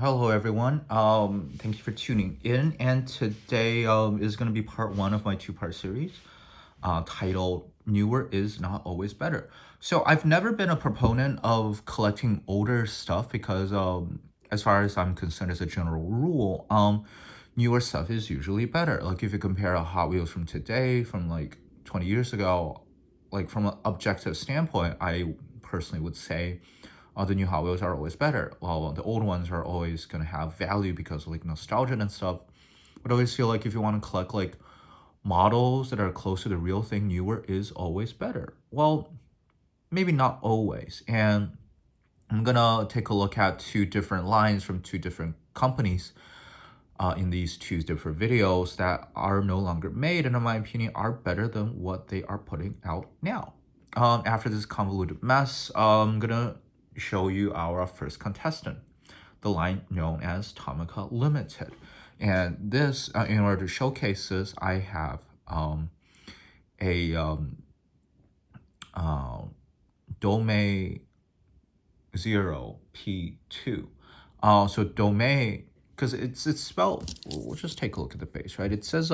Hello everyone. Thank you for tuning in. And today is going to be part one of my two-part series titled Newer is Not Always Better. So I've never been a proponent of collecting older stuff because as far as I'm concerned, as a general rule, newer stuff is usually better. Like if you compare a Hot Wheels from today, from like 20 years ago, like from an objective standpoint, I personally would say the new Hot Wheels are always better. While the old ones are always gonna have value because of like nostalgia and stuff. But I always feel like if you want to collect like models that are close to the real thing, newer is always better. Well, maybe not always. And I'm gonna take a look at two different lines from two different companies in these two different videos that are no longer made and in my opinion are better than what they are putting out now. After this convoluted mess, I'm gonna show you our first contestant, the line known as Tomica Limited. And this, in order to showcase this, I have a Dome 0 P2. So Dome, because it's spelled, we'll just take a look at the base, right? It says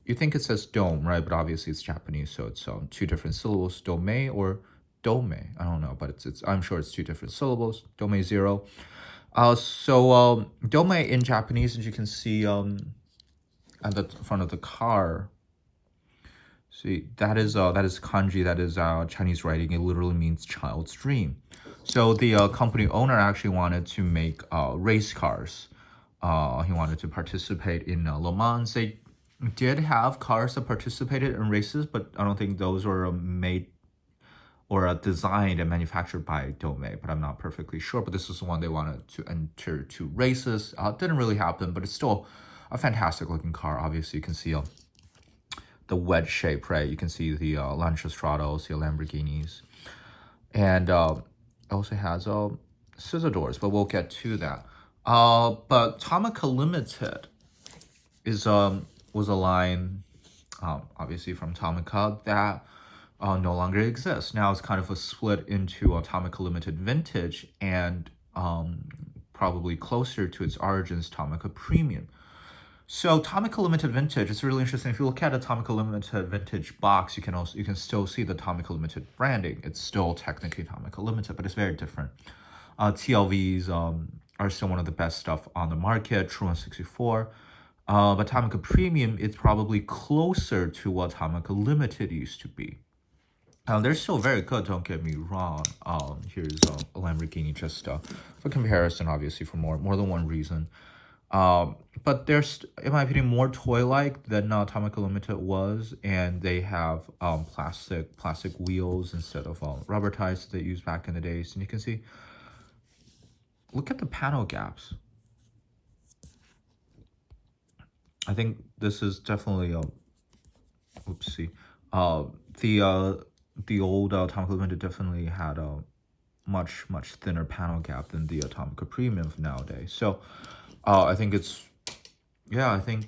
you think it says dome, right? But obviously it's Japanese, so it's two different syllables, Dome or Dome. I don't know, but it's I'm sure it's two different syllables. Dome 0. Dome in Japanese, as you can see at the front of the car. See, that is kanji, that is Chinese writing. It literally means child's dream. So the company owner actually wanted to make race cars. He wanted to participate in Le Mans. They did have cars that participated in races, but I don't think those were made or designed and manufactured by Dome, but I'm not perfectly sure. But this is the one they wanted to enter to races. Didn't really happen, but it's still a fantastic looking car. Obviously, you can see the wedge shape, right? You can see the Lancia Stratos, the Lamborghinis, and it also has scissor doors, but we'll get to that. But Tomica Limited is was a line, obviously from Tomica that no longer exists. Now it's kind of a split into Tomica Limited Vintage and probably closer to its origins, Tomica Premium. So Tomica Limited Vintage, it's really interesting. If you look at a Tomica Limited Vintage box, you can still see the Tomica Limited branding. It's still technically Tomica Limited, but it's very different. TLVs are still one of the best stuff on the market, True 164. But Tomica Premium, it's probably closer to what Tomica Limited used to be. They're still very good, don't get me wrong. Here's a Lamborghini just for comparison, obviously, for more than one reason. But there's, in my opinion, more toy-like than Tomica Limited was, and they have plastic wheels instead of rubber tires that they used back in the days. And you can see, look at the panel gaps. I think this is definitely oopsie. The old Tomica Limited definitely had a much thinner panel gap than the Tomica Premium nowadays. So I think I think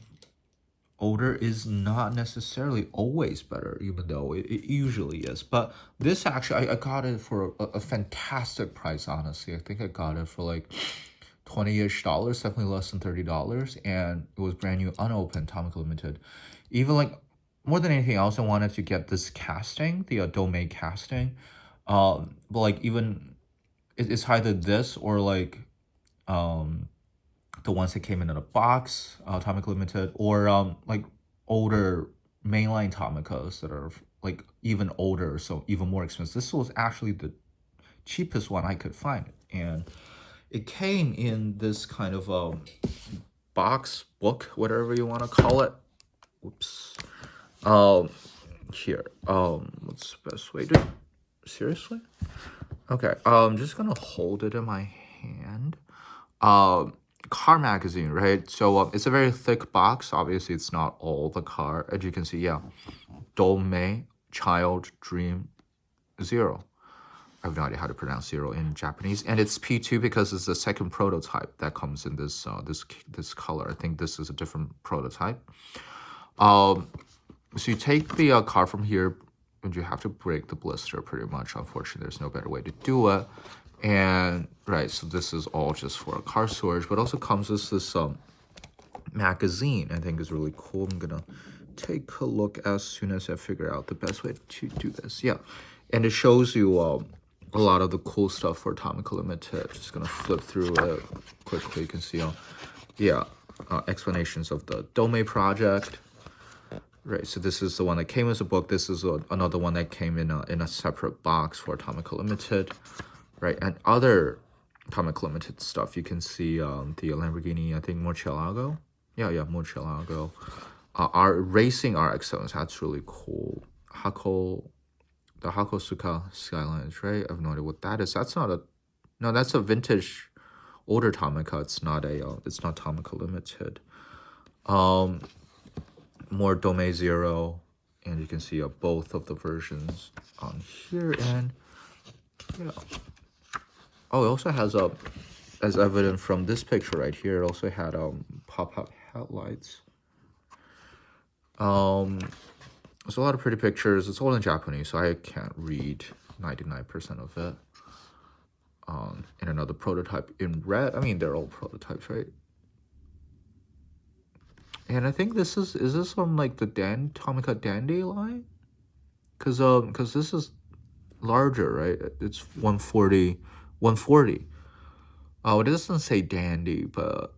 older is not necessarily always better, even though it usually is. But this actually, I got it for a fantastic price, honestly. I think I got it for like $20-ish, definitely less than $30. And it was brand new, unopened, Tomica Limited. Even like, more than anything else, I wanted to get this casting, the Dome casting. But like even, it's either this or like, the ones that came in a box, Tomica Limited, or like older mainline Tomicas that are like even older, so even more expensive. This was actually the cheapest one I could find, and it came in this kind of box, book, whatever you want to call it. Whoops. Here. What's the best way to? Seriously? Okay. I'm just gonna hold it in my hand. Car magazine, right? So it's a very thick box. Obviously, it's not all the car. As you can see, yeah, Dome Child Dream 0. I have no idea how to pronounce 0 in Japanese, and it's P2 because it's the second prototype that comes in this this color. I think this is a different prototype. So you take the car from here, and you have to break the blister pretty much. Unfortunately, there's no better way to do it. And right, so this is all just for car storage, but also comes with this magazine. I think is really cool. I'm gonna take a look as soon as I figure out the best way to do this. Yeah, and it shows you a lot of the cool stuff for Tomica Limited. Just gonna flip through it quickly. You can see yeah, explanations of the Dome project. Right, so this is the one that came as a book. This is another one that came in a separate box for Tomica Limited. Right, and other Tomica Limited stuff. You can see the Lamborghini, I think Murcielago. Yeah, Murcielago. Our racing RX-7s, that's really cool. The Hakosuka Skylines, right? I have no idea what that is. That's not a, no, that's a vintage, older Tomica. It's not Tomica Limited. More Dome Zero, and you can see both of the versions on here, and yeah. Oh, it also has as evident from this picture right here, it also had pop-up headlights. There's a lot of pretty pictures. It's all in Japanese, so I can't read 99% of it. And another prototype in red. I mean, they're all prototypes, right? And I think is this from like the Tomica Dandy line? Cause this is larger, right? It's 140. Oh, it doesn't say Dandy, but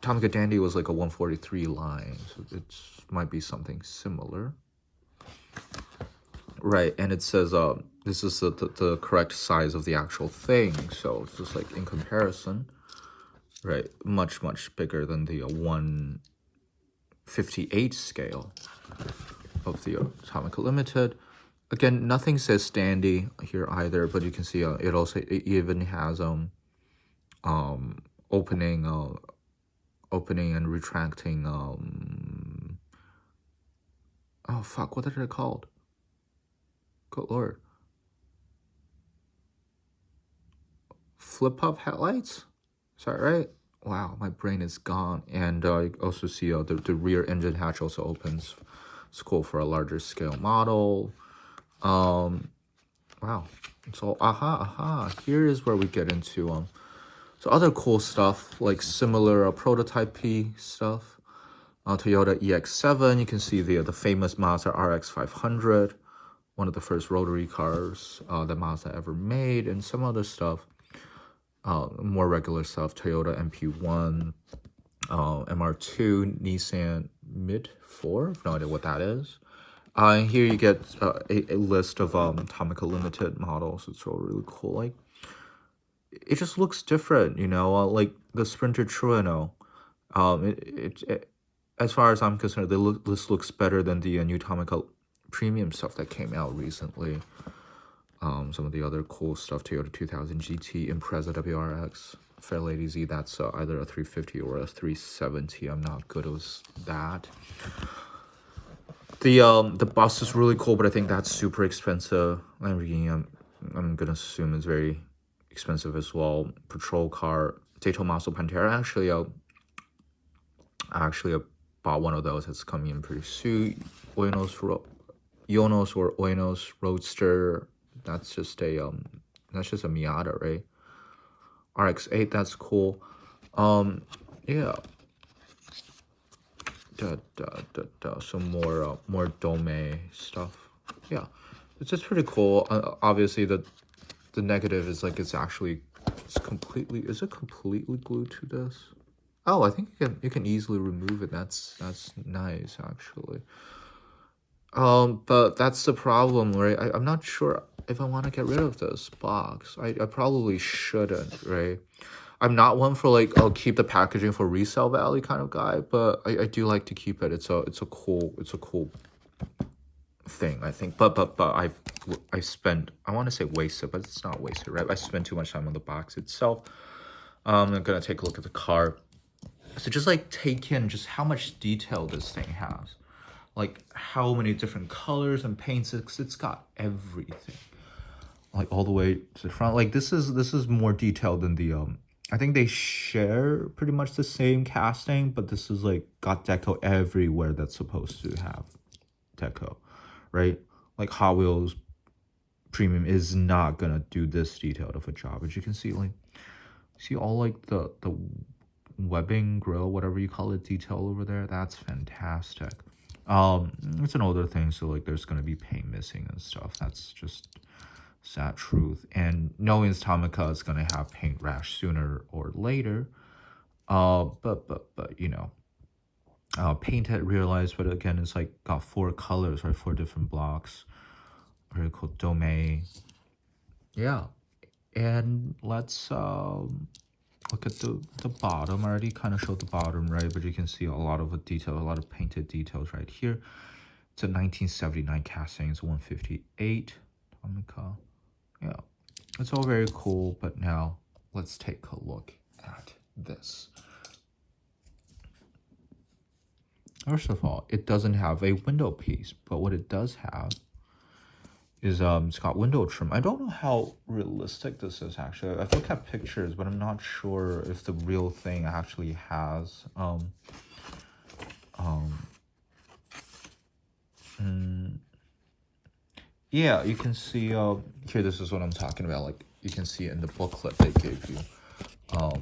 Tomica Dandy was like a 143 line, so it might be something similar. Right, and it says this is the correct size of the actual thing, so it's just like in comparison, right, much bigger than the 1/58 scale of the Tomica Limited. Again, nothing says Dandy here either, but you can see it even has opening and retracting oh fuck, what are they called? Good lord. Flip up headlights? Is that right? Wow, my brain is gone. And you also see the rear engine hatch also opens. It's cool for a larger scale model. Wow, so here is where we get into so other cool stuff, like similar prototype-y stuff. Toyota EX7, you can see the famous Mazda RX 500, one of the first rotary cars that Mazda ever made, and some other stuff, more regular stuff, Toyota MP1, MR2, Nissan Mid 4, no idea what that is. And here you get a list of Tomica Limited models. It's all really cool. Like, it just looks different, you know. Like the Sprinter Trueno. As far as I'm concerned, this looks better than the new Tomica premium stuff that came out recently. Some of the other cool stuff, Toyota 2000 GT, Impreza WRX, Fairlady Z, that's either a 350 or a 370. I'm not good with that. The bus is really cool, but I think that's super expensive. Lamborghini, I'm gonna assume is very expensive as well. Patrol car, Daytona Maso Pantera. Actually, I bought one of those. It's coming in pretty soon. Yonos or Oinos Roadster. That's just a Miata, right? RX-8, that's cool. Yeah. Some more Dome stuff. Yeah, it's just pretty cool. Obviously, the negative is like it's completely. Is it completely glued to this? Oh, I think you can easily remove it. That's nice actually. But that's the problem, right? I'm not sure if I want to get rid of this box. I probably shouldn't, right? I'm not one for like, I'll keep the packaging for resale value kind of guy, but I do like to keep it. It's a cool thing, I think. But I spent, I want to say wasted, but it's not wasted, right? I spent too much time on the box itself. I'm gonna take a look at the car. So just like take in just how much detail this thing has. Like how many different colors and paints. It's got everything. Like all the way to the front. Like this is more detailed than the I think they share pretty much the same casting, but this is like got deco everywhere that's supposed to have deco, right? Like Hot Wheels premium is not gonna do this detailed of a job. As you can see, like, see all like the webbing, grill, whatever you call it, detail over there. That's fantastic. It's an older thing, so like there's gonna be paint missing and stuff. That's just sad truth. And knowing it's Tomica, it's gonna have paint rash sooner or later. But you know, painted realized, but again, it's like got 4 colors, right? 4 different blocks. Very cool. Dome. Yeah. And let's look at the bottom. I already kind of showed the bottom, right? But you can see a lot of the detail, a lot of painted details right here. It's a 1979 casting. It's 158. Tomica. Yeah. It's all very cool, but now let's take a look at this. First of all, it doesn't have a window piece, but what it does have is it's got window trim. I don't know how realistic this is actually. I've looked at pictures, but I'm not sure if the real thing actually has yeah, you can see here, this is what I'm talking about. Like you can see in the booklet they gave you. Oh,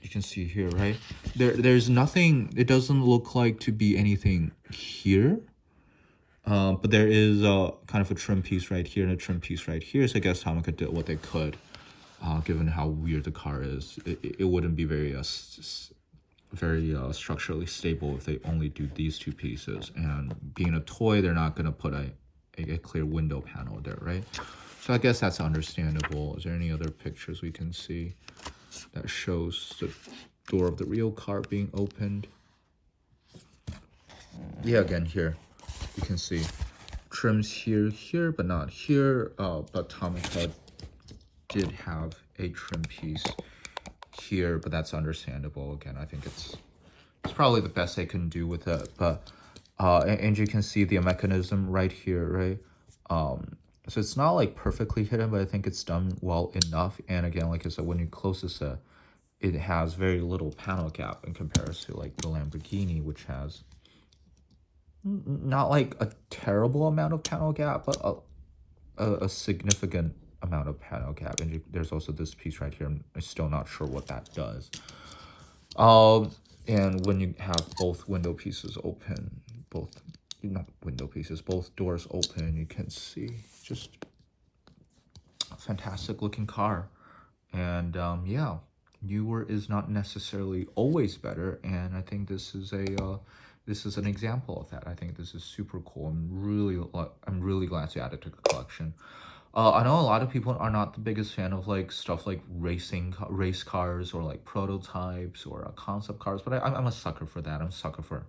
you can see here, right? There's nothing, it doesn't look like to be anything here. But there is kind of a trim piece right here and a trim piece right here. So I guess Tomica did what they could, given how weird the car is. It wouldn't be very structurally stable if they only do these 2 pieces. And being a toy, they're not gonna put a clear window panel there, right? So I guess that's understandable. Is there any other pictures we can see that shows the door of the real car being opened? Yeah, again here you can see trims here, but not here. But Tomica did have a trim piece here, but that's understandable. Again, I think it's probably the best they can do with it. But and you can see the mechanism right here, right? So it's not like perfectly hidden, but I think it's done well enough. And again, like I said, when you close this, it has very little panel gap in comparison to like the Lamborghini, which has not like a terrible amount of panel gap, but a significant amount of panel gap. And there's also this piece right here. I'm still not sure what that does. And when you have both window pieces open, both doors open, you can see just a fantastic looking car. And yeah, newer is not necessarily always better, and I think this is an example of that. I think this is super cool. I'm really glad to add it to the collection. I know a lot of people are not the biggest fan of like stuff like race cars or like prototypes or concept cars, but I'm a sucker for that. I'm a sucker for.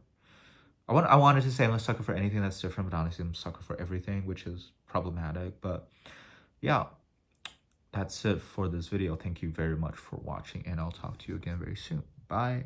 I wanted to say I'm a sucker for anything that's different, but honestly, I'm a sucker for everything, which is problematic. But yeah, that's it for this video. Thank you very much for watching, and I'll talk to you again very soon. Bye.